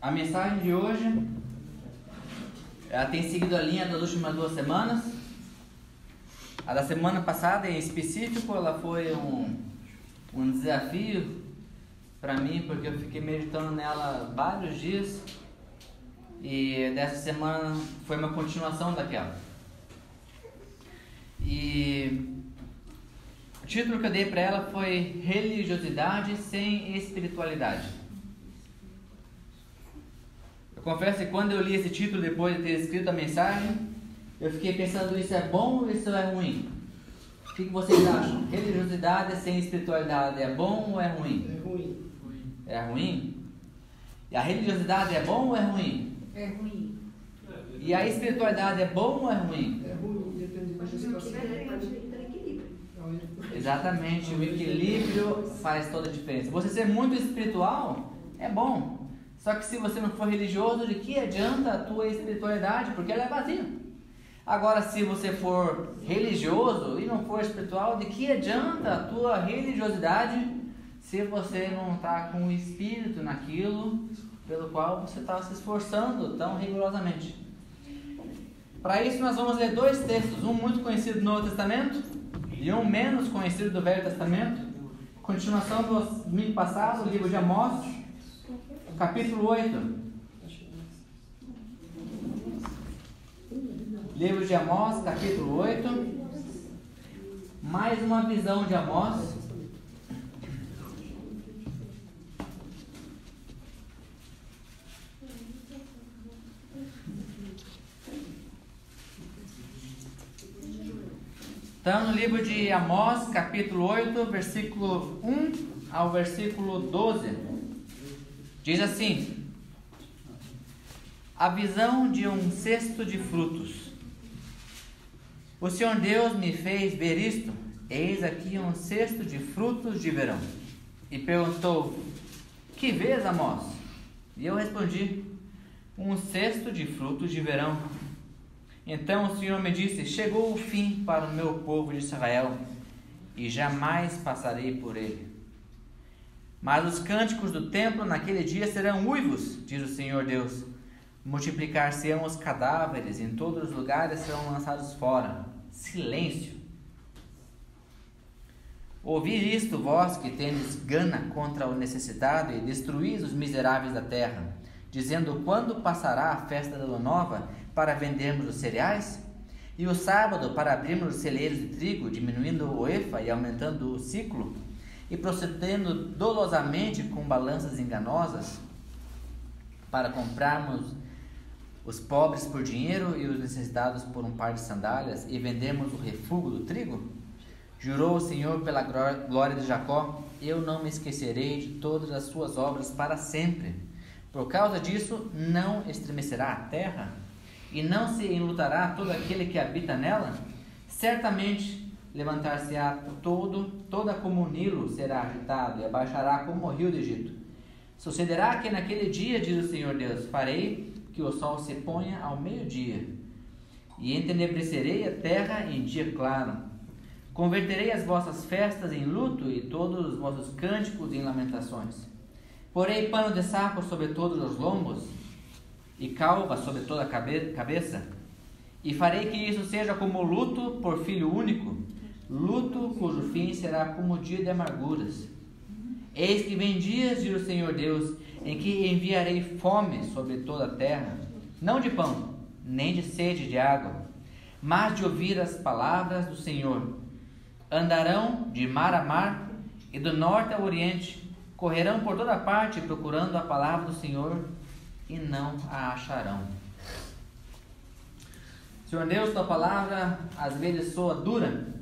A mensagem de hoje, ela tem seguido a linha das últimas 2 semanas. A da semana passada, em específico, ela foi um desafio para mim, porque eu fiquei meditando nela vários dias. E dessa semana foi uma continuação daquela. E o título que eu dei para ela foi Religiosidade sem Espiritualidade. Eu confesso que quando eu li esse título depois de ter escrito a mensagem, eu fiquei pensando, isso é bom ou isso é ruim? O que vocês acham? Religiosidade sem espiritualidade é bom ou é ruim? É ruim. É ruim? E a religiosidade é bom ou é ruim? É ruim. E a espiritualidade é bom ou é ruim? É ruim, depende da situação. Exatamente, o equilíbrio faz toda a diferença. Você ser muito espiritual é bom, só que se você não for religioso, de que adianta a tua espiritualidade? Porque ela é vazia. Agora, se você for religioso e não for espiritual, de que adianta a tua religiosidade se você não está com o espírito naquilo pelo qual você está se esforçando tão rigorosamente? Para isso nós vamos ler 2 textos, um muito conhecido do Novo Testamento e um menos conhecido do Velho Testamento. Continuação do domingo passado, o livro de Amós, capítulo 8. Livro de Amós, capítulo 8. Mais uma visão de Amós. Então, no livro de Amós, capítulo 8, versículo 1 ao versículo 12, diz assim: a visão de um cesto de frutos. O Senhor Deus me fez ver isto, eis aqui um cesto de frutos de verão. E perguntou: que vês, Amós? E eu respondi: um cesto de frutos de verão. Então o Senhor me disse: chegou o fim para o meu povo de Israel, e jamais passarei por ele. Mas os cânticos do templo naquele dia serão uivos, diz o Senhor Deus. Multiplicar-se-ão os cadáveres, em todos os lugares serão lançados fora. Silêncio. Ouvi isto, vós que tendes gana contra o necessitado e destruís os miseráveis da terra, dizendo: quando passará a festa da lua nova para vendermos os cereais? E o sábado para abrirmos os celeiros de trigo, diminuindo o efa e aumentando o ciclo? E procedendo dolosamente com balanças enganosas, para comprarmos os pobres por dinheiro e os necessitados por um par de sandálias, e vendermos o refúgio do trigo? Jurou o Senhor pela glória de Jacó: eu não me esquecerei de todas as suas obras para sempre. Por causa disso, não estremecerá a terra, e não se enlutará todo aquele que habita nela? Certamente levantar-se-á toda como o Nilo será agitado, e abaixará como o rio do Egito. Sucederá que naquele dia, diz o Senhor Deus, farei que o sol se ponha ao meio-dia, e entenebrecerei a terra em dia claro. Converterei as vossas festas em luto, e todos os vossos cânticos em lamentações. Porei pano de saco sobre todos os lombos, e calva sobre toda a cabeça, e farei que isso seja como luto por filho único, luto cujo fim será como dia de amarguras. Eis que vem dias, diz o Senhor Deus, em que enviarei fome sobre toda a terra, não de pão, nem de sede de água, mas de ouvir as palavras do Senhor. Andarão de mar a mar, e do norte ao oriente, correrão por toda parte procurando a palavra do Senhor, e não a acharão. Senhor Deus, tua palavra às vezes soa dura,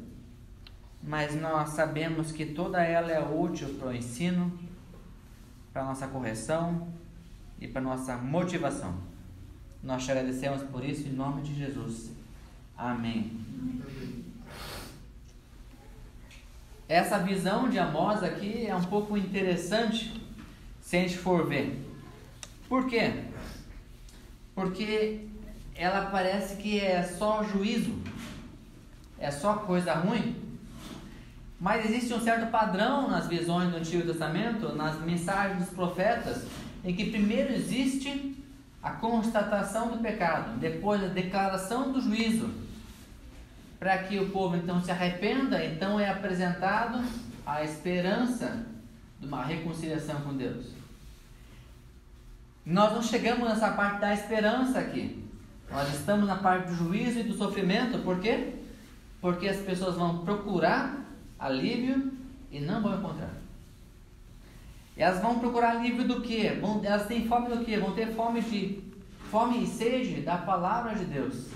mas nós sabemos que toda ela é útil para o ensino, para a nossa correção e para a nossa motivação. Nós te agradecemos por isso em nome de Jesus. Amém. Essa visão de Amós aqui é um pouco interessante se a gente for ver. Por quê? Porque ela parece que é só juízo, é só coisa ruim. Mas existe um certo padrão nas visões do Antigo Testamento, nas mensagens dos profetas, em que primeiro existe a constatação do pecado, depois a declaração do juízo, para que o povo então se arrependa, então é apresentado a esperança de uma reconciliação com Deus. Nós não chegamos nessa parte da esperança aqui. Nós estamos na parte do juízo e do sofrimento. Por quê? Porque as pessoas vão procurar alívio e não vão encontrar. Elas vão procurar alívio do quê? Elas têm fome do quê? Vão ter fome e sede da palavra de Deus.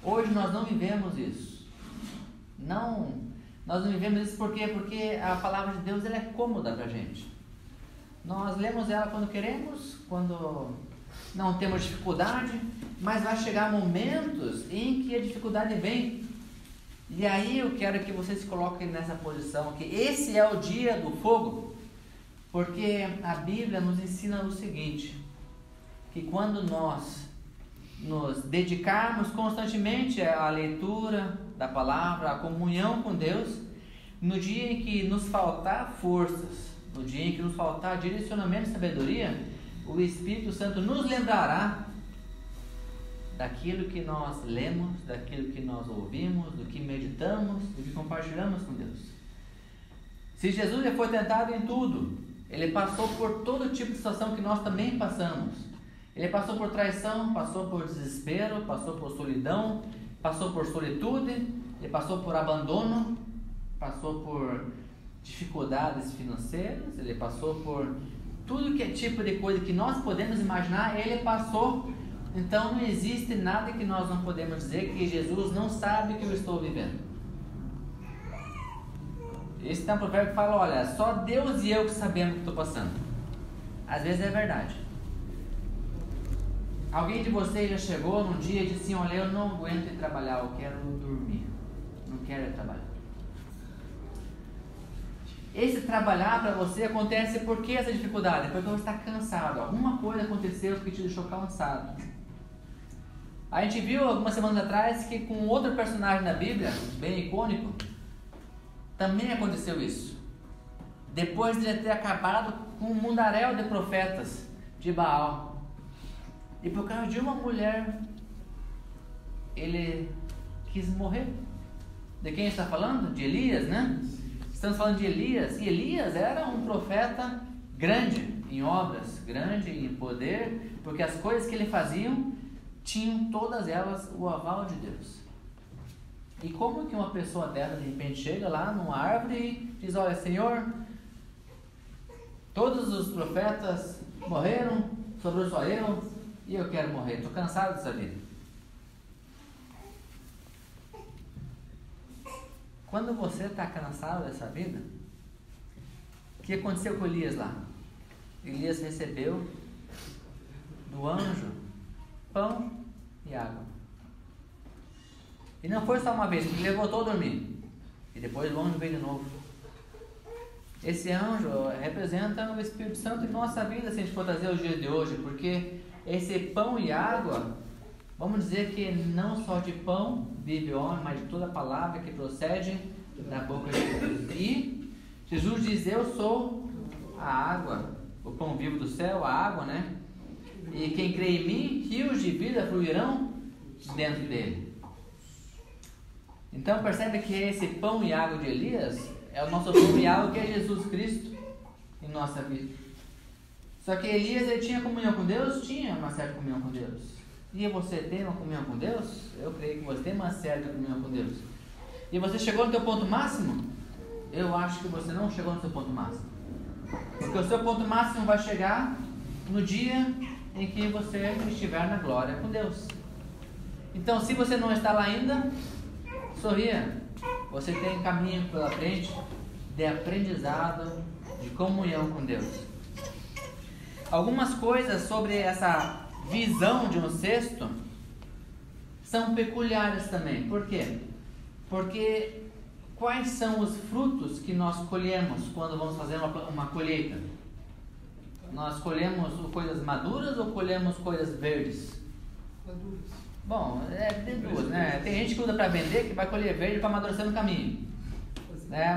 Hoje nós não vivemos isso. Nós não vivemos isso por quê? Porque a palavra de Deus ela é cômoda para a gente. Nós lemos ela quando queremos, quando não temos dificuldade, mas vai chegar momentos em que a dificuldade vem. E aí eu quero que vocês se coloquem nessa posição, que esse é o dia do fogo, porque a Bíblia nos ensina o seguinte, que quando nós nos dedicarmos constantemente à leitura da palavra, à comunhão com Deus, no dia em que nos faltar forças, no dia em que nos faltar direcionamento e sabedoria, o Espírito Santo nos lembrará daquilo que nós lemos, daquilo que nós ouvimos, do que meditamos, do que compartilhamos com Deus. Se Jesus já foi tentado em tudo, Ele passou por todo tipo de situação que nós também passamos. Ele passou por traição, passou por desespero, passou por solidão, passou por solitude, Ele passou por abandono, passou por dificuldades financeiras, Ele passou por tudo que é tipo de coisa que nós podemos imaginar, Ele passou. Então não existe nada que nós não podemos dizer que Jesus não sabe que eu estou vivendo. Esse tem um provérbio que fala, olha, só Deus e eu que sabemos o que estou passando. Às vezes é verdade. Alguém de vocês já chegou num dia e disse assim, olha, eu não aguento ir trabalhar, eu quero dormir, não quero ir trabalhar. Esse trabalhar para você acontece por que essa dificuldade? Porque você está cansado, alguma coisa aconteceu que te deixou cansado. A gente viu algumas semanas atrás que com outro personagem da Bíblia, bem icônico, também aconteceu isso. Depois de ele ter acabado com um mundaréu de profetas de Baal. E por causa de uma mulher, ele quis morrer. De quem está falando? De Elias, né? Estamos falando de Elias. E Elias era um profeta grande em obras, grande em poder, porque as coisas que ele fazia tinham todas elas o aval de Deus. E como que uma pessoa dessa de repente chega lá numa árvore e diz, olha, Senhor, todos os profetas morreram, sobrou só eu e eu quero morrer, estou cansado dessa vida. Quando você está cansado dessa vida, o que aconteceu com Elias lá? Elias recebeu do anjo pão e água. E não foi só uma vez, ele voltou a dormir. E depois o anjo veio de novo. Esse anjo representa o Espírito Santo em nossa vida, se a gente for trazer os dias de hoje, porque esse pão e água, vamos dizer que não só de pão vive o homem, mas de toda a palavra que procede da boca de Deus. E Jesus diz, eu sou a água, o pão vivo do céu, a água, né? E quem crê em mim, rios de vida fluirão dentro dele. Então percebe que esse pão e água de Elias é o nosso pão e água que é Jesus Cristo em nossa vida. Só que Elias, ele tinha comunhão com Deus? Tinha uma certa comunhão com Deus. E você tem uma comunhão com Deus? Eu creio que você tem uma certa comunhão com Deus. E você chegou no teu ponto máximo? Eu acho que você não chegou no seu ponto máximo. Porque o seu ponto máximo vai chegar no dia em que você estiver na glória com Deus. Então, se você não está lá ainda, sorria. Você tem caminho pela frente de aprendizado, de comunhão com Deus. Algumas coisas sobre essa visão de um cesto são peculiares também. Por quê? Porque quais são os frutos que nós colhemos quando vamos fazer uma colheita? Nós colhemos coisas maduras ou colhemos coisas verdes? Maduras. Bom, tem duas, né? Tem gente que usa para vender que vai colher verde para amadurecer no caminho.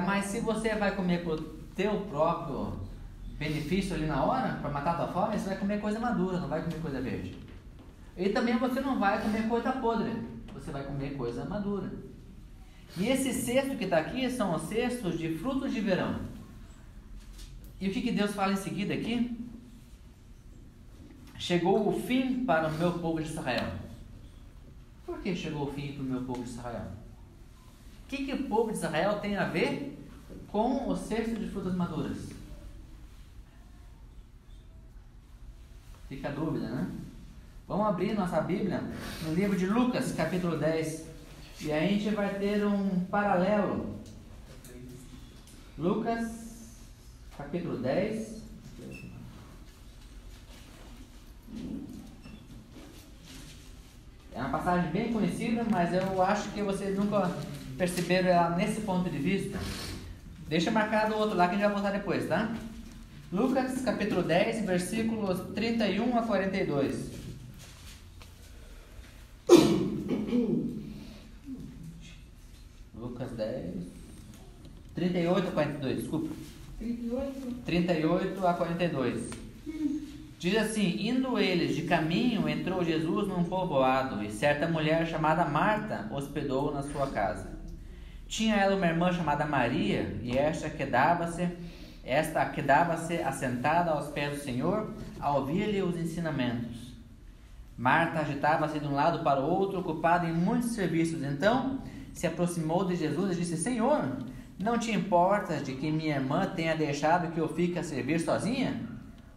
Mas se você vai comer por teu próprio benefício ali na hora, para matar a tua fome, você vai comer coisa madura, não vai comer coisa verde. E também você não vai comer coisa podre, você vai comer coisa madura. E esse cesto que está aqui são os cestos de frutos de verão. E o que Deus fala em seguida aqui? Chegou o fim para o meu povo de Israel. Por que chegou o fim para o meu povo de Israel? O que o povo de Israel tem a ver com o cesto de frutas maduras? Fica a dúvida, né? Vamos abrir nossa Bíblia no livro de Lucas, capítulo 10. E aí a gente vai ter um paralelo. Lucas, capítulo 10. É uma passagem bem conhecida, mas eu acho que vocês nunca perceberam ela nesse ponto de vista. Deixa marcado o outro lá que a gente vai voltar depois, tá? Lucas, capítulo 10, versículos 31 a 42. Lucas 10, 38 a 42, desculpa. 38 a 42. Diz assim: indo eles de caminho, entrou Jesus num povoado, e certa mulher chamada Marta hospedou-o na sua casa. Tinha ela uma irmã chamada Maria, e esta quedava-se assentada aos pés do Senhor, a ouvir-lhe os ensinamentos. Marta agitava-se de um lado para o outro, ocupada em muitos serviços. Então se aproximou de Jesus e disse: Senhor, não te importas de que minha irmã tenha deixado que eu fique a servir sozinha?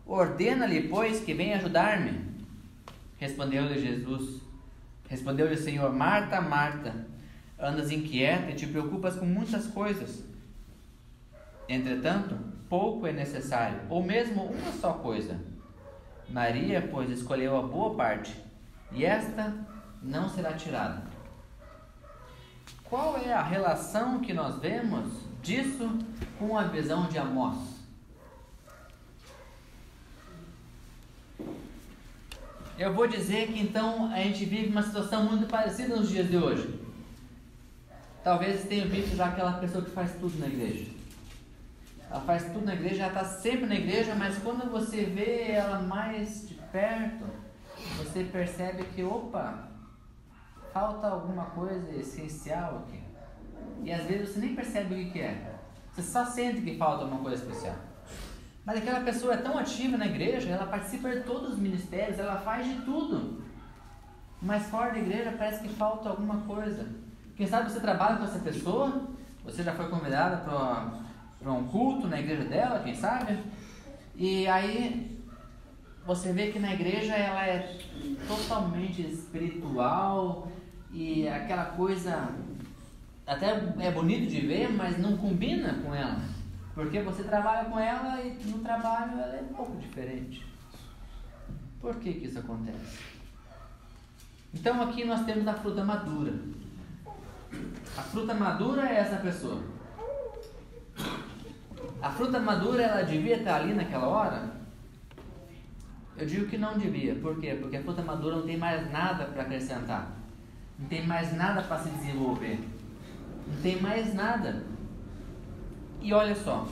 Ordena-lhe, pois, que venha ajudar-me. Respondeu-lhe o Senhor: Marta, Marta, andas inquieta e te preocupas com muitas coisas. Entretanto, pouco é necessário, ou mesmo uma só coisa. Maria, pois, escolheu a boa parte, e esta não será tirada. Qual é a relação que nós vemos disso com a visão de Amós? Eu vou dizer que então a gente vive uma situação muito parecida nos dias de hoje. Talvez você tenha visto já aquela pessoa que faz tudo na igreja. Ela faz tudo na igreja, ela está sempre na igreja, mas quando você vê ela mais de perto, você percebe que, opa, falta alguma coisa essencial aqui. E às vezes você nem percebe o que é. Você só sente que falta alguma coisa especial. Mas aquela pessoa é tão ativa na igreja, ela participa de todos os ministérios, ela faz de tudo. Mas fora da igreja parece que falta alguma coisa. Quem sabe você trabalha com essa pessoa, você já foi convidada para um culto na igreja dela, quem sabe? E aí você vê que na igreja ela é totalmente espiritual e aquela coisa até é bonito de ver, mas não combina com ela, porque você trabalha com ela e no trabalho ela é um pouco diferente. Por que isso acontece? Então aqui nós temos a fruta madura. A fruta madura é essa pessoa. A fruta madura, ela devia estar ali naquela hora? Eu digo que não devia. Por quê? Porque a fruta madura não tem mais nada para acrescentar. Não tem mais nada para se desenvolver. Não tem mais nada. E olha só.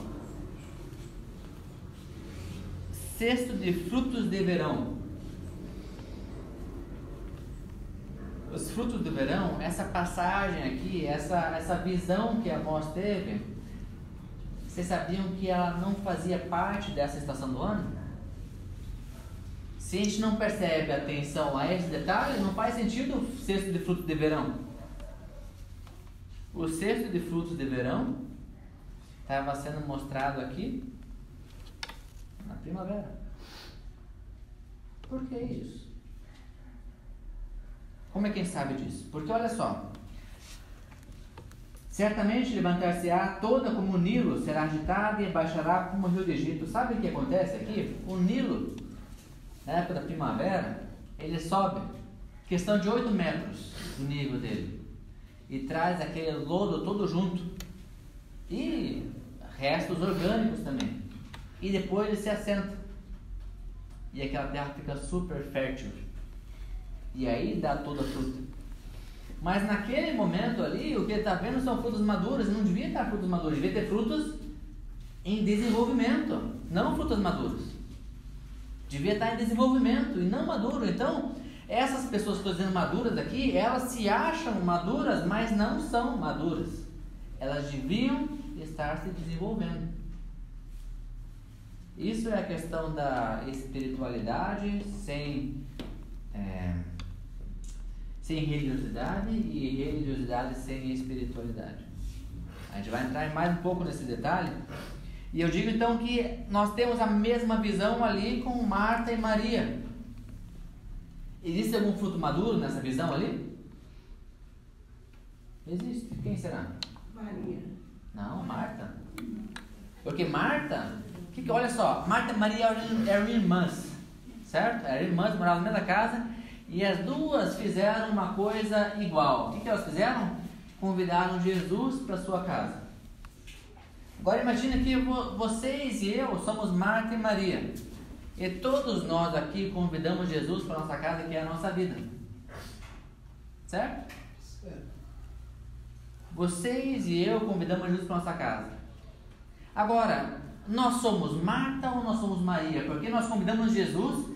Cesto de frutos de verão. Os frutos do verão, essa passagem aqui, essa visão que Amós teve, vocês sabiam que ela não fazia parte dessa estação do ano? Se a gente não percebe atenção a esses detalhes, não faz sentido o cesto de frutos de verão. O cesto de frutos de verão estava sendo mostrado aqui na primavera. Por que isso? Como é que a gente sabe disso? Porque olha só, certamente levantar-se-á toda como o Nilo, será agitada e baixará como o rio do Egito. Sabe o que acontece aqui? O Nilo, na época da primavera, ele sobe, questão de 8 metros do nível dele, e traz aquele lodo todo junto, e restos orgânicos também, e depois ele se assenta, e aquela terra fica super fértil, e aí dá toda a fruta. Mas naquele momento ali, o que ele está vendo são frutas maduras, e não devia estar frutas maduras, devia ter frutos em desenvolvimento, não frutos maduros. Devia estar em desenvolvimento e não maduro. Então, essas pessoas que estou dizendo maduras aqui, elas se acham maduras, mas não são maduras. Elas deviam estar se desenvolvendo. Isso é a questão da espiritualidade sem religiosidade e religiosidade sem espiritualidade. A gente vai entrar mais um pouco nesse detalhe. E eu digo então que nós temos a mesma visão ali com Marta e Maria. Existe algum fruto maduro nessa visão ali? Existe. Quem será? Maria. Não, Marta. Porque Marta, olha só, Marta e Maria eram irmãs, certo? Eram irmãs, moravam na mesma casa, e as duas fizeram uma coisa igual. O que elas fizeram? Convidaram Jesus para sua casa. Agora imagina que vocês e eu somos Marta e Maria, e todos nós aqui convidamos Jesus para a nossa casa, que é a nossa vida, certo? Vocês e eu convidamos Jesus para a nossa casa. Agora, nós somos Marta ou nós somos Maria? Porque nós convidamos Jesus.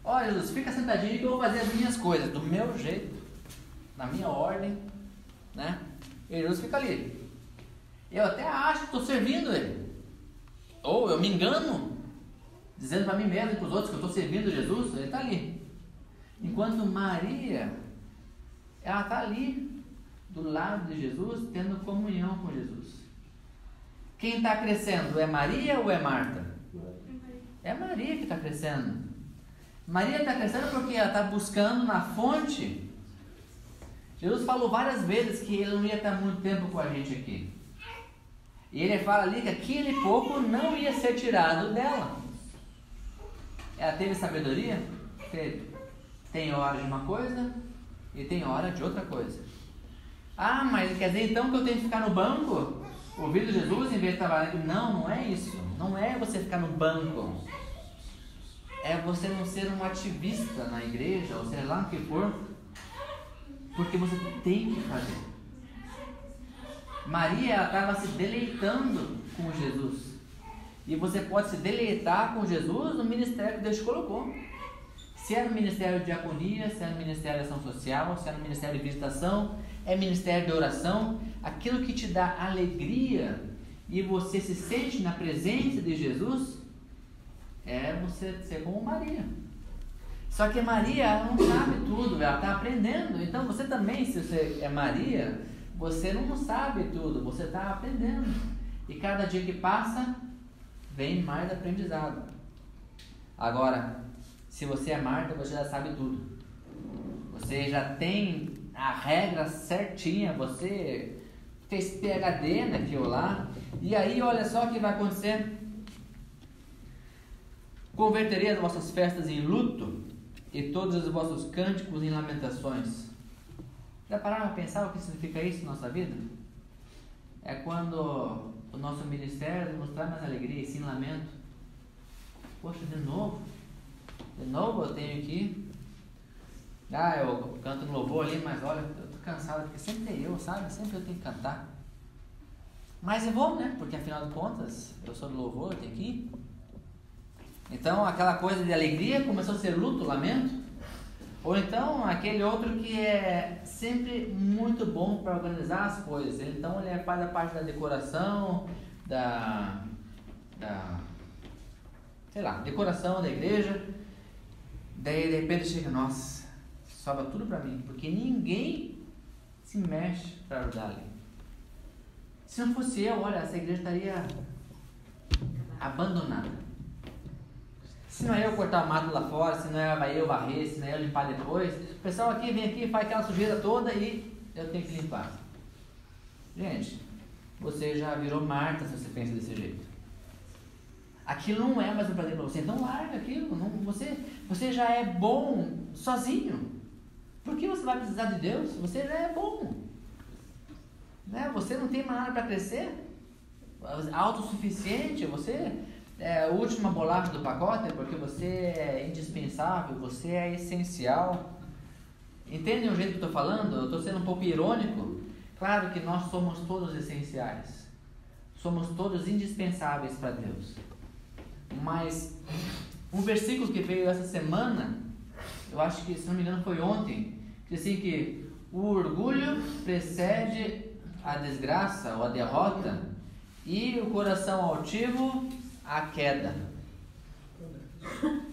Olha, Jesus, fica sentadinho que eu vou fazer as minhas coisas do meu jeito, na minha ordem, né? E Jesus fica ali. Eu até acho que estou servindo ele. Ou eu me engano, dizendo para mim mesmo e para os outros que eu estou servindo Jesus. Ele está ali. Enquanto Maria, ela está ali, do lado de Jesus, tendo comunhão com Jesus. Quem está crescendo? É Maria ou é Marta? É Maria que está crescendo. Maria está crescendo porque ela está buscando na fonte. Jesus falou várias vezes que ele não ia estar muito tempo com a gente aqui. E ele fala ali que aquele pouco não ia ser tirado dela. Ela teve sabedoria? Teve. Tem hora de uma coisa e tem hora de outra coisa. Ah, mas quer dizer então que eu tenho que ficar no banco ouvindo Jesus em vez de trabalhar? Não, não é isso. Não é você ficar no banco. É você não ser um ativista na igreja, ou seja lá no que for, porque você tem que fazer. Maria, ela estava se deleitando com Jesus. E você pode se deleitar com Jesus no ministério que Deus te colocou. Se é no ministério de diaconia, se é no ministério de ação social, se é no ministério de visitação, é ministério de oração, aquilo que te dá alegria e você se sente na presença de Jesus, é você ser como Maria. Só que Maria, ela não sabe tudo, ela está aprendendo. Então você também, se você é Maria, você não sabe tudo, você está aprendendo. E cada dia que passa, vem mais aprendizado. Agora, se você é Marta, você já sabe tudo. Você já tem a regra certinha, você fez PhD naquilo lá. E aí, olha só o que vai acontecer. Converterei as vossas festas em luto e todos os vossos cânticos em lamentações. Já pararam a pensar o que significa isso na nossa vida? É quando o nosso ministério nos traz mais alegria e sim lamento. Poxa, de novo eu tenho que ir. Eu canto no louvor ali, mas olha, eu tô cansado, porque sempre tem eu, sabe? Sempre eu tenho que cantar. Mas eu vou, né? Porque afinal de contas, eu sou do louvor, eu tenho que ir. Então, aquela coisa de alegria começou a ser luto, lamento. Ou então, aquele outro que é sempre muito bom para organizar as coisas. Então, ele faz a parte da decoração, decoração da igreja. Daí, de repente, chega, nossa, sobra tudo para mim. Porque ninguém se mexe para ajudar ali. Se não fosse eu, olha, essa igreja estaria abandonada. Se não é eu cortar o mato lá fora, se não é eu varrer, se não é eu limpar depois, o pessoal aqui vem aqui, faz aquela sujeira toda e eu tenho que limpar. Gente, você já virou Marta se você pensa desse jeito. Aquilo não é mais um prazer para você, então larga aquilo. Você já é bom sozinho. Por que você vai precisar de Deus? Você já é bom. Né? Você não tem mais nada para crescer. Autossuficiente, você é a última bolacha do pacote, porque você é indispensável, você é essencial. Entendem o jeito que eu estou falando? Eu estou sendo um pouco irônico. Claro que nós somos todos essenciais. somos todos indispensáveis para Deus. Mas um versículo que veio essa semana, eu acho que, se não me engano, foi ontem, que diz assim que o orgulho precede a desgraça ou a derrota e o coração altivo a queda.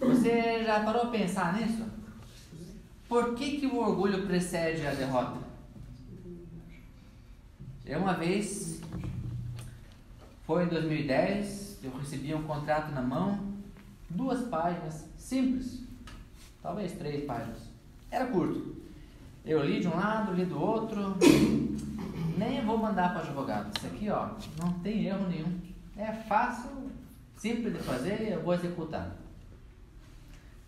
Você já parou a pensar nisso? Por que o orgulho precede a derrota? Eu uma vez, foi em 2010, eu recebi um contrato na mão, 2 páginas, simples, talvez 3 páginas, era curto. Eu li de um lado, li do outro, nem vou mandar para o advogado. Isso aqui, ó, não tem erro nenhum, é fácil, simples de fazer, eu vou executar.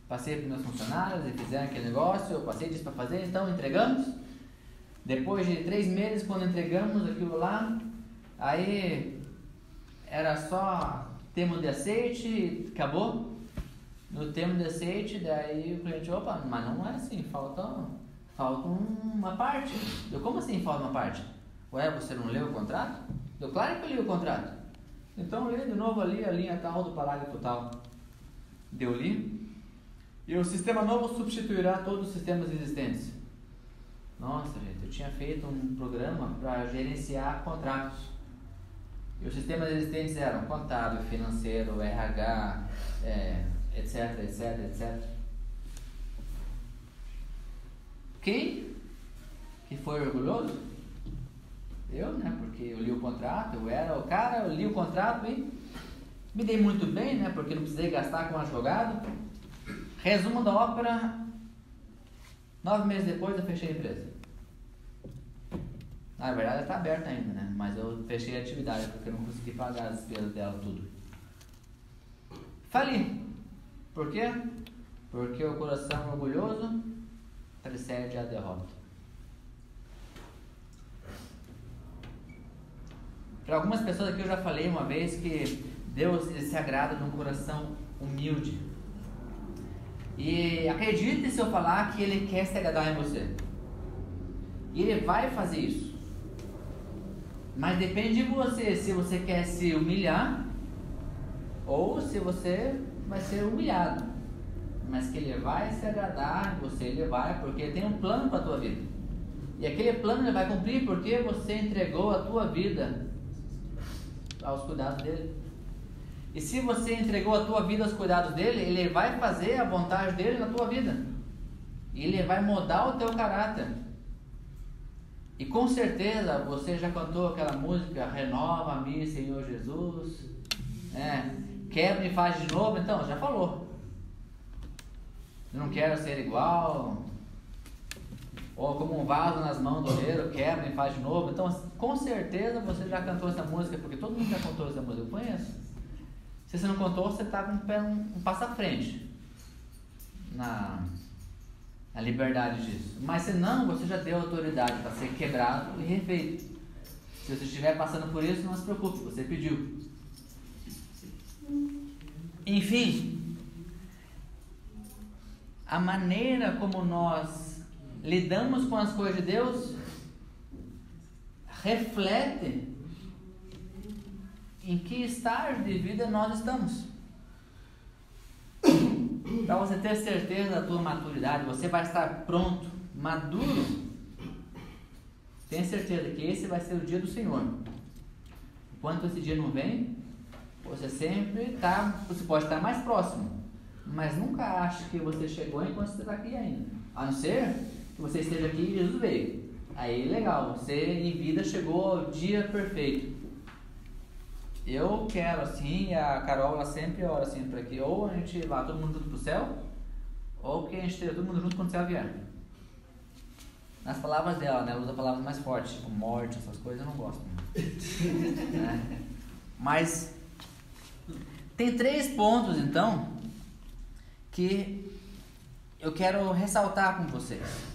Passei para os meus funcionários, eles fizeram aquele negócio, eu passei disso para fazer, então entregamos. Depois de 3 meses, quando entregamos aquilo lá, aí era só termo de aceite, acabou. No termo de aceite, daí o cliente, opa, mas não é assim, falta uma parte. Eu, como assim falta uma parte? Ué, você não leu o contrato? Eu, claro que eu li o contrato. Então eu li de novo ali a linha tal do parágrafo tal. Deu li. E o sistema novo substituirá todos os sistemas existentes. Nossa, gente, eu tinha feito um programa para gerenciar contratos. E os sistemas existentes eram contábil, financeiro, RH, etc, etc, etc. Quem que foi orgulhoso? Eu, né? Porque eu li o contrato, eu era o cara, eu li o contrato e me dei muito bem, né? Porque não precisei gastar com um advogado. Resumo da ópera, 9 meses depois eu fechei a empresa. Na verdade ela está aberta ainda, né? Mas eu fechei a atividade porque eu não consegui pagar as despesas dela tudo. Fali. Por quê? Porque o coração orgulhoso precede a derrota. Para algumas pessoas aqui eu já falei uma vez que Deus ele se agrada de um coração humilde. E acredite se eu falar que Ele quer se agradar em você. E Ele vai fazer isso. Mas depende de você, se você quer se humilhar ou se você vai ser humilhado. Mas que Ele vai se agradar em você, Ele vai, porque Ele tem um plano para a tua vida. E aquele plano Ele vai cumprir porque você entregou a tua vida aos cuidados dEle. E se você entregou a tua vida aos cuidados dEle, Ele vai fazer a vontade dEle na tua vida. E Ele vai mudar o teu caráter. E com certeza você já cantou aquela música, renova-me, Senhor Jesus. Quebra e faz de novo, então, já falou. Não quero ser igual. Ou como um vaso nas mãos do oleiro, quebra e faz de novo. Então, com certeza você já cantou essa música, porque todo mundo já cantou essa música, eu conheço. Se você não contou, você está um passo à frente na liberdade disso. Mas se não, você já deu autoridade para ser quebrado e refeito. Se você estiver passando por isso, não se preocupe, você pediu. Enfim, a maneira como nós lidamos com as coisas de Deus reflete em que estágio de vida nós estamos. Para você ter certeza da tua maturidade, você vai estar pronto, maduro. Tenha certeza que esse vai ser o dia do Senhor. Enquanto esse dia não vem, você sempre está, você pode estar mais próximo, mas nunca ache que você chegou enquanto você está aqui ainda. A não ser que você esteja aqui e Jesus veio. Aí legal, você em vida chegou ao dia perfeito. Eu quero assim, e a Carol ela sempre ora assim para que ou a gente vá todo mundo junto pro céu, ou que a gente esteja todo mundo junto quando o céu vier. Nas palavras dela, né? Ela usa palavras mais fortes, tipo morte, essas coisas eu não gosto. Né? Mas tem 3 pontos então que eu quero ressaltar com vocês.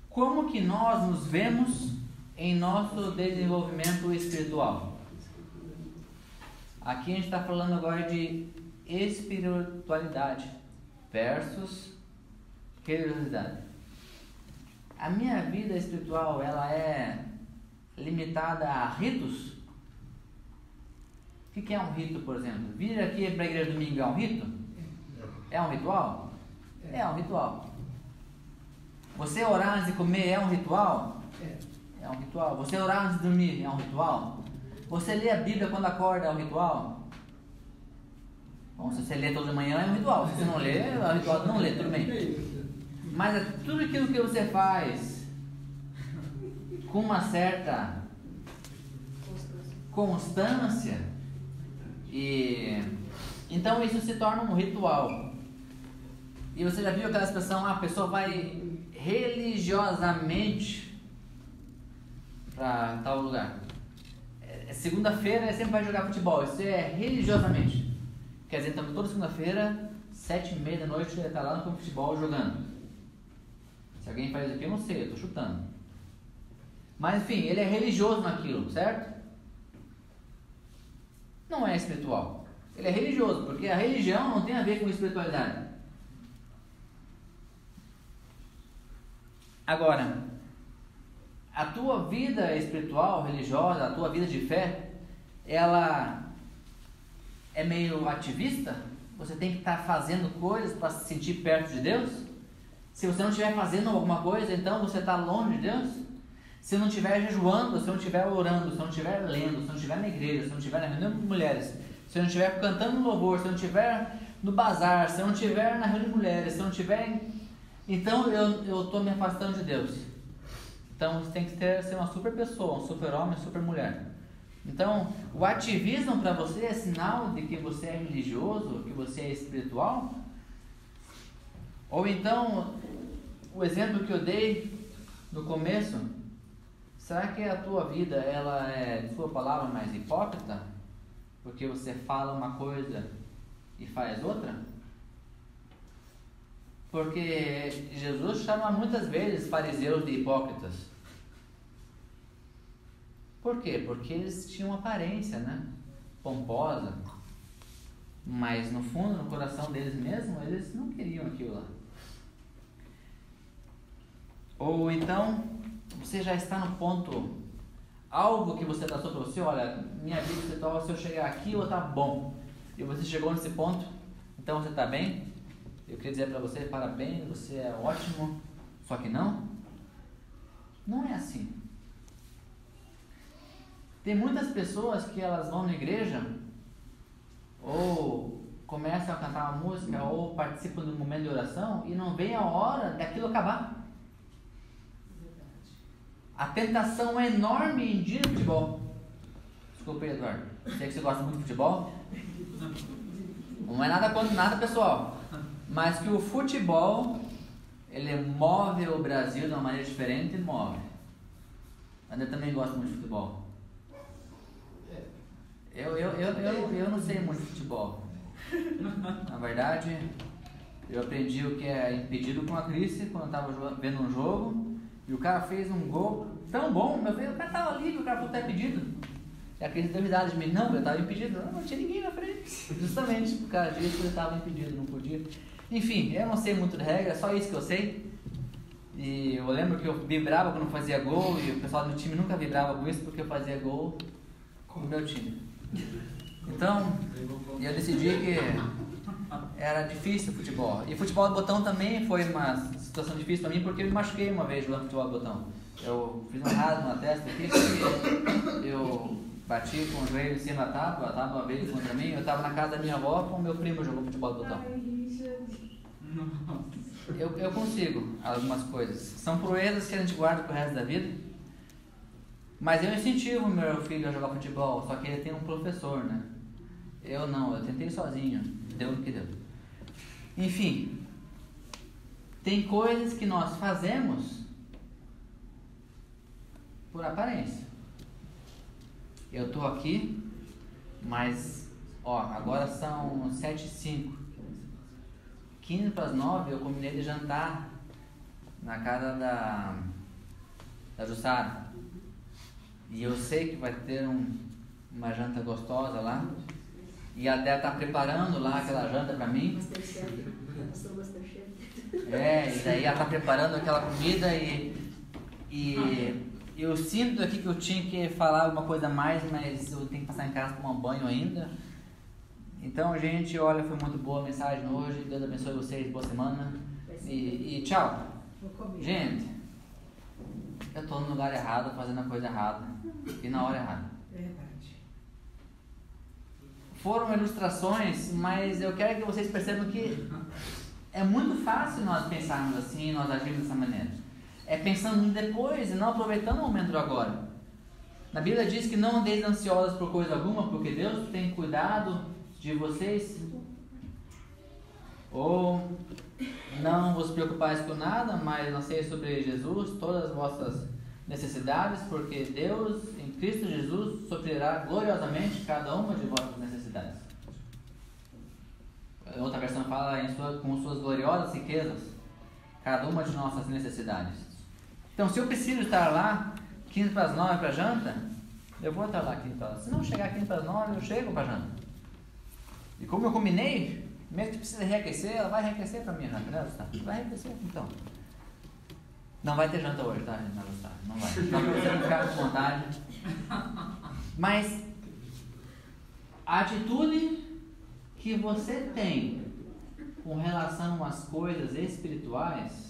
Como que nós nos vemos em nosso desenvolvimento espiritual? Aqui a gente está falando agora de espiritualidade versus religiosidade. a minha vida espiritual, ela é limitada a ritos? O que é um rito, por exemplo? Vir aqui para a igreja domingo é um rito? É um ritual? É um ritual. Você orar antes de comer é um ritual? É um ritual. Você orar antes de dormir é um ritual? Você ler a Bíblia quando acorda é um ritual? Bom, se você lê toda manhã é um ritual. Se você não lê, é um ritual de não ler, tudo bem. Mas é tudo aquilo que você faz com uma certa constância, e então isso se torna um ritual. E você já viu aquela expressão, a pessoa vai religiosamente para tal lugar. Segunda-feira sempre vai jogar futebol, isso é religiosamente. Quer dizer, então toda segunda-feira, 7h30 da noite, ele está lá no campo de futebol jogando. Se alguém faz aqui, eu não sei, eu estou chutando. Mas enfim, ele é religioso naquilo, certo? Não é espiritual. Ele é religioso, porque a religião não tem a ver com espiritualidade. Agora, a tua vida espiritual, religiosa, a tua vida de fé, ela é meio ativista? Você tem que estar fazendo coisas para se sentir perto de Deus? Se você não estiver fazendo alguma coisa, então você está longe de Deus? Se não estiver jejuando, se não estiver orando, se não estiver lendo, se não estiver na igreja, se não estiver na reunião de mulheres, se não estiver cantando louvor, se não estiver no bazar, se não estiver na reunião de mulheres, se não estiver... Então eu estou me afastando de Deus. Então você tem que ser uma super pessoa, um super homem, uma super mulher. Então o ativismo para você é sinal de que você é religioso, que você é espiritual? Ou então, o exemplo que eu dei no começo, será que a tua vida, ela é, de sua palavra, mais hipócrita? Porque você fala uma coisa e faz outra? Porque Jesus chama muitas vezes fariseus de hipócritas. Por quê? Porque eles tinham aparência, né? Pomposa. Mas no fundo, no coração deles mesmo, eles não queriam aquilo lá. Ou então, você já está no ponto, algo que você traçou para você, olha, minha vida espiritual, se eu chegar aqui, eu tá bom. E você chegou nesse ponto, então você está bem? Eu queria dizer para você, parabéns, você é ótimo, só que não é assim. Tem muitas pessoas que elas vão na igreja, ou começam a cantar uma música, ou participam de um momento de oração, e não vem a hora daquilo acabar. A tentação é enorme em dia de futebol. Desculpa aí, Eduardo. Sei que você gosta muito de futebol. Não é nada contra nada, pessoal. Mas que o futebol, ele move o Brasil de uma maneira diferente, move. Mas eu também gosto muito de futebol. Eu não sei muito de futebol. Na verdade, eu aprendi o que é impedido com a Cris quando eu estava vendo um jogo. E o cara fez um gol tão bom, meu filho, o cara estava livre, o cara falou que tá impedido. E a Cris deu risada de mim, não, eu estava impedido, não tinha ninguém na frente. Justamente por causa disso ele estava impedido, não podia. Enfim, eu não sei muito de regra, só isso que eu sei. E eu lembro que eu vibrava quando fazia gol, e o pessoal do meu time nunca vibrava com isso, porque eu fazia gol com o meu time. Então, eu decidi que era difícil o futebol. E futebol de botão também foi uma situação difícil para mim, porque eu me machuquei uma vez jogando futebol de botão. Eu fiz um rasgo na testa aqui, porque eu bati com o joelho em cima da tábua, a tábua veio contra mim. Eu estava na casa da minha avó com o meu primo jogando futebol de botão. Eu consigo algumas coisas. São proezas que a gente guarda pro resto da vida. Mas eu incentivo meu filho a jogar futebol, só que ele tem um professor, né? Eu não, eu tentei sozinho, deu no que deu. Enfim, tem coisas que nós fazemos por aparência. Eu estou aqui, mas, agora são 7h05. 15 para as 9 eu combinei de jantar na casa da Jussara. E eu sei que vai ter uma janta gostosa lá. E a Débora está preparando lá aquela janta para mim. E daí ela está preparando aquela comida e E eu sinto aqui que eu tinha que falar alguma coisa a mais, mas eu tenho que passar em casa tomar um banho ainda. Então, gente, olha, foi muito boa a mensagem hoje. Deus abençoe vocês, boa semana. E tchau. Gente, eu estou no lugar errado, fazendo a coisa errada e na hora errada. Verdade. Foram ilustrações, mas eu quero que vocês percebam que é muito fácil nós pensarmos assim, nós agirmos dessa maneira. É pensando no depois e não aproveitando o momento do agora. Na Bíblia diz que não andeis ansiosos por coisa alguma, porque Deus tem cuidado de vocês. Ou não vos preocupais com nada, mas lancei sobre Jesus todas as vossas necessidades, porque Deus, em Cristo Jesus, suprirá gloriosamente cada uma de vossas necessidades. Outra versão fala com suas gloriosas riquezas, cada uma de nossas necessidades. Então, se eu preciso estar lá 15 para as 9 para a janta, eu vou estar lá 15 para as 9. Se não chegar 15 para as 9, eu chego para a janta. E como eu combinei, mesmo que precisa reaquecer, ela vai reaquecer para a minha janta, né, Gustavo? Vai reaquecer, então. Não vai ter janta hoje, tá, gente? Não vai. Só para você não ficar com vontade. Mas a atitude que você tem com relação às coisas espirituais,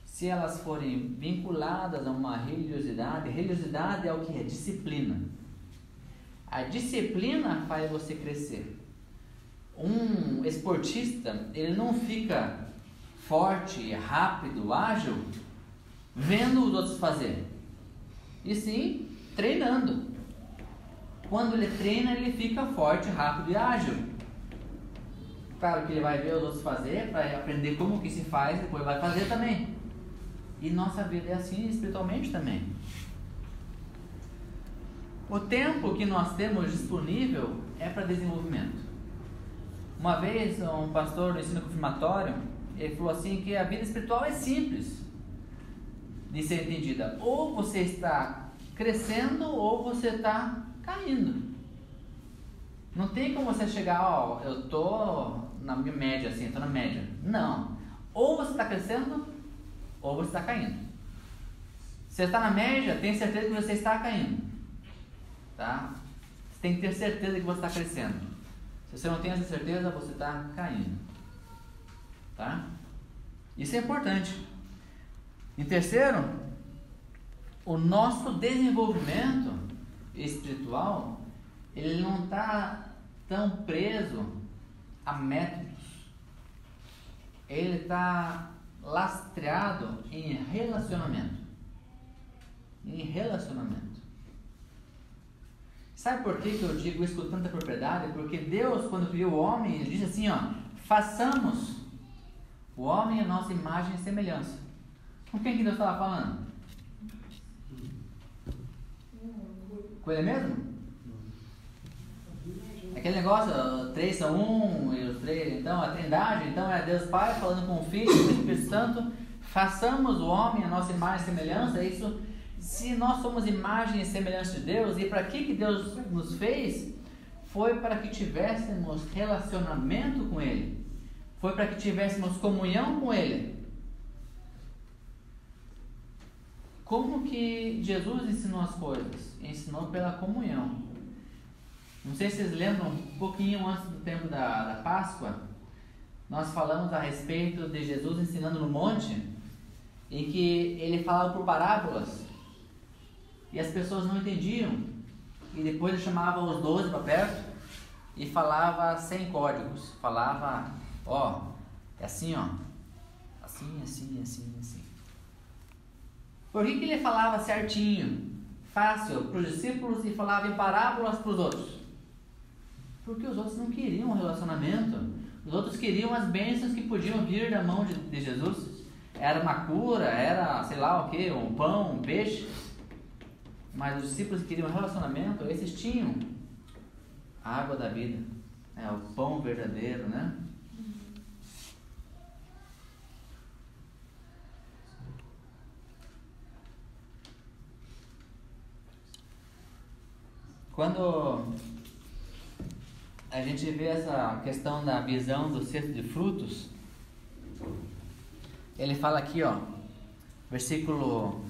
se elas forem vinculadas a uma religiosidade é o que é? Disciplina. A disciplina faz você crescer. Um esportista, ele não fica forte, rápido, ágil, vendo os outros fazer, e sim treinando. Quando ele treina, ele fica forte, rápido e ágil. Claro que ele vai ver os outros fazer para aprender como que se faz, depois vai fazer também. E nossa vida é assim espiritualmente também. O tempo que nós temos disponível é para desenvolvimento. Uma vez um pastor no ensino confirmatório, ele falou assim que a vida espiritual é simples de ser entendida. Ou você está crescendo ou você está caindo. Não tem como você chegar, eu estou na minha média, assim, estou na média. Não. Ou você está crescendo ou você está caindo. Se você está na média, tenha certeza que você está caindo. Tá? Você tem que ter certeza que você está crescendo. Se você não tem essa certeza, você está caindo. Tá? Isso é importante. Em terceiro, o nosso desenvolvimento espiritual, ele não está tão preso a métodos. Ele está lastreado em relacionamento. Em relacionamento. Sabe por que eu digo isso com tanta propriedade? Porque Deus, quando criou o homem, Ele disse assim, façamos o homem a nossa imagem e semelhança. Com quem que Deus estava falando? Com Ele mesmo? Aquele negócio, 3 são 1, e os 3, então a trindade, então é Deus Pai falando com o Filho e o Espírito Santo, façamos o homem a nossa imagem e semelhança. Isso, se nós somos imagem e semelhança de Deus, e para que Deus nos fez? Foi para que tivéssemos relacionamento com Ele, foi para que tivéssemos comunhão com Ele. Como que Jesus ensinou as coisas? Ensinou pela comunhão. Não sei se vocês lembram, um pouquinho antes do tempo da Páscoa, nós falamos a respeito de Jesus ensinando no monte, em que ele falava por parábolas, e as pessoas não entendiam, e depois ele chamava os 12 para perto, e falava sem códigos, falava, é assim, assim, assim, assim, assim. Por que ele falava certinho, fácil para os discípulos e falava em parábolas para os outros? Porque os outros não queriam um relacionamento. Os outros queriam as bênçãos que podiam vir da mão de Jesus. Era uma cura, era sei lá o que, um pão, um peixe. Mas os discípulos queriam um relacionamento, esses tinham a água da vida, o pão verdadeiro, né? Quando a gente vê essa questão da visão do cesto de frutos, ele fala aqui, Versículo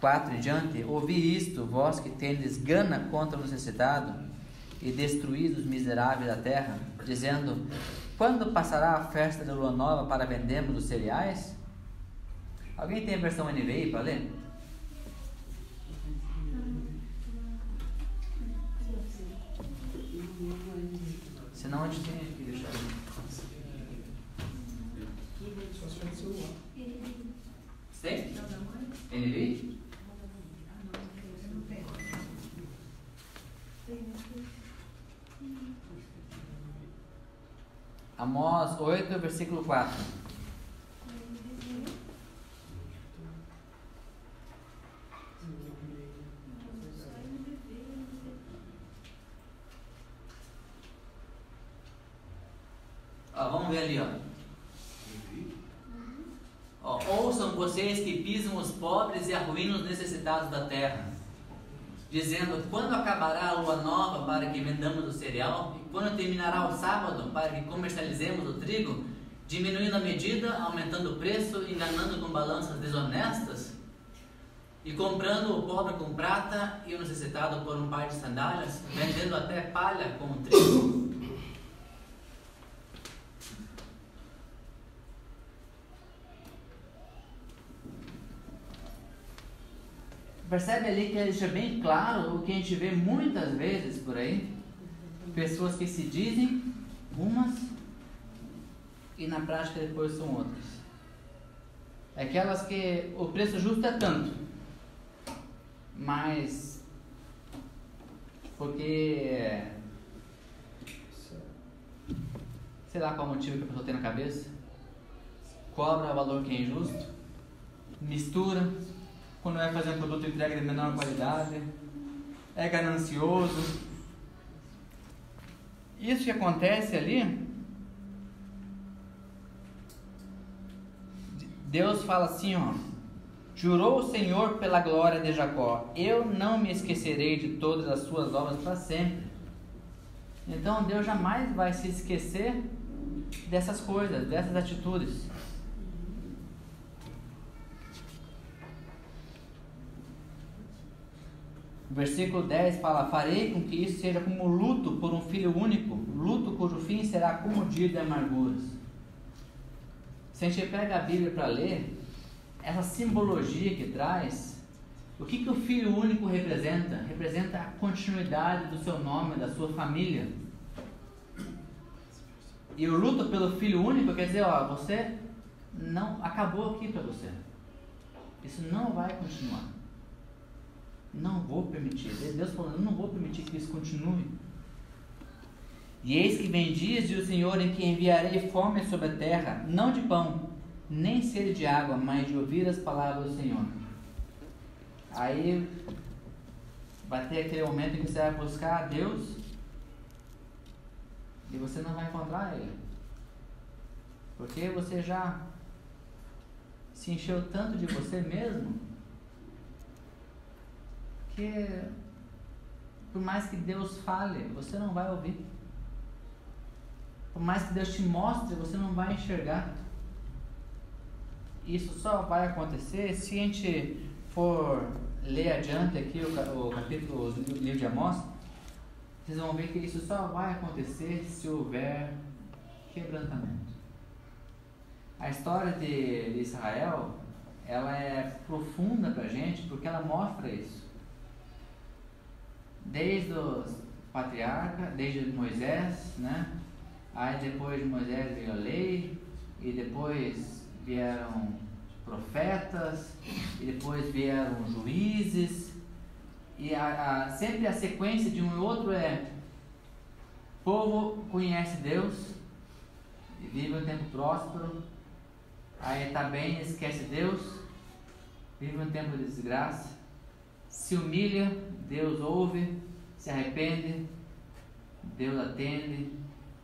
4 em diante: ouvi isto, vós que tendes gana contra o necessitado e destruís os miseráveis da terra, dizendo: quando passará a festa da lua nova para vendermos os cereais? Alguém tem a versão NVI para ler? Senão a gente tem que deixar. Tem? NVI? Amós 8, versículo 4. Vamos ver ali, ouçam vocês que pisam os pobres e arruinam os necessitados da terra, dizendo: quando acabará a lua nova para que vendamos o cereal? E quando terminará o sábado para que comercializemos o trigo? Diminuindo a medida, aumentando o preço, enganando com balanças desonestas? E comprando o pobre com prata e o necessitado por um par de sandálias, vendendo até palha com o trigo? Percebe ali que ele deixa bem claro o que a gente vê muitas vezes por aí: pessoas que se dizem umas e na prática depois são outras. Aquelas que o preço justo é tanto, mas porque sei lá qual motivo que a pessoa tem na cabeça, cobra o valor que é injusto, mistura. Quando vai fazer um produto entregue de menor qualidade, é ganancioso. Isso que acontece ali, Deus fala assim, jurou o Senhor pela glória de Jacó: eu não me esquecerei de todas as suas obras para sempre. Então Deus jamais vai se esquecer dessas coisas, dessas atitudes. O versículo 10 fala: farei com que isso seja como luto por um filho único, luto cujo fim será como dia de amarguras. Se a gente pega a Bíblia para ler, essa simbologia que traz, o que o filho único representa? Representa a continuidade do seu nome, da sua família. E o luto pelo filho único quer dizer, você não acabou aqui para você. Isso não vai continuar. Não vou permitir. Deus falando: eu não vou permitir que isso continue. E eis que vem dias, diz o Senhor, em que enviarei fome sobre a terra, não de pão, nem sede de água, mas de ouvir as palavras do Senhor. Aí vai ter aquele momento em que você vai buscar a Deus e você não vai encontrar Ele, porque você já se encheu tanto de você mesmo que por mais que Deus fale, você não vai ouvir. Por mais que Deus te mostre, você não vai enxergar. Isso só vai acontecer se a gente for ler adiante aqui o capítulo do livro de Amós. Vocês vão ver que isso só vai acontecer se houver quebrantamento. A história de Israel, ela é profunda para a gente porque ela mostra isso. Desde os patriarcas, desde Moisés, né? Aí depois de Moisés veio a lei, e depois vieram profetas, e depois vieram juízes, e sempre a sequência de um e outro é: o povo conhece Deus e vive um tempo próspero, aí está bem, esquece Deus, vive um tempo de desgraça, se humilha, Deus ouve, se arrepende, Deus atende,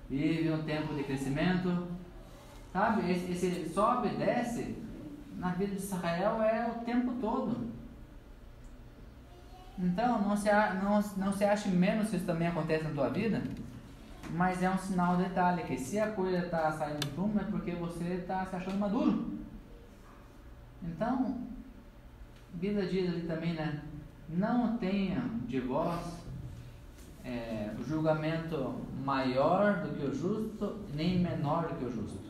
vive um tempo de crescimento, sabe? Esse sobe e desce na vida de Israel é o tempo todo. Então não se ache menos se isso também acontece na tua vida, mas é um sinal de detalhe que se a coisa está saindo do prumo é porque você está se achando maduro. Então A Bíblia diz ali também, né? Não tenha de vós o julgamento maior do que o justo, nem menor do que o justo.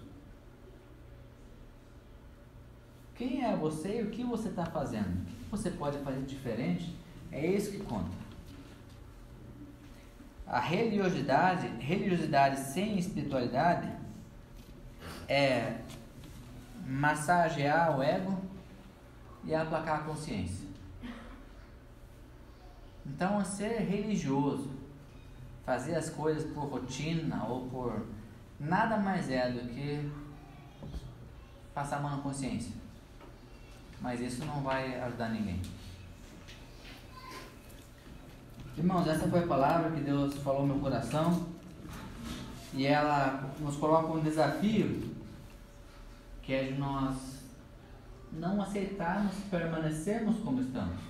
Quem é você e o que você está fazendo? O que você pode fazer diferente? É isso que conta. A religiosidade sem espiritualidade é massagear o ego e aplacar a consciência. Então, ser religioso, fazer as coisas por rotina ou por nada mais é do que passar a mão na consciência. Mas isso não vai ajudar ninguém. Irmãos, essa foi a palavra que Deus falou no meu coração e ela nos coloca um desafio que é de nós não aceitarmos permanecermos como estamos.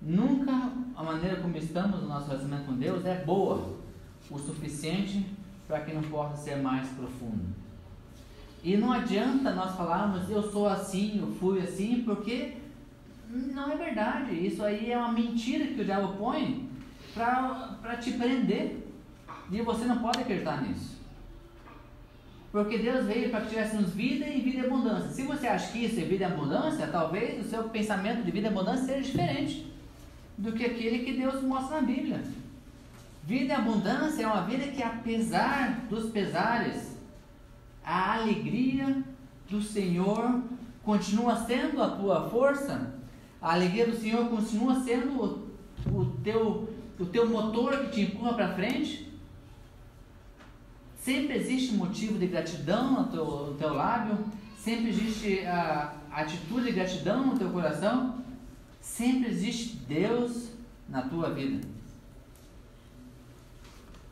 Nunca a maneira como estamos no nosso relacionamento com Deus é boa o suficiente para que não possa ser mais profundo. E não adianta nós falarmos eu sou assim, eu fui assim, porque não é verdade. Isso aí é uma mentira que o diabo põe para te prender. E você não pode acreditar nisso. Porque Deus veio para que tivéssemos vida e vida e abundância. Se você acha que isso é vida e abundância, talvez o seu pensamento de vida e abundância seja diferente do que aquele que Deus mostra na Bíblia. Vida e abundância é uma vida que, apesar dos pesares, a alegria do Senhor continua sendo a tua força. A alegria do Senhor continua sendo o teu motor que te empurra para frente. Sempre existe motivo de gratidão no teu lábio. Sempre existe a atitude de gratidão no teu coração. Sempre existe Deus na tua vida.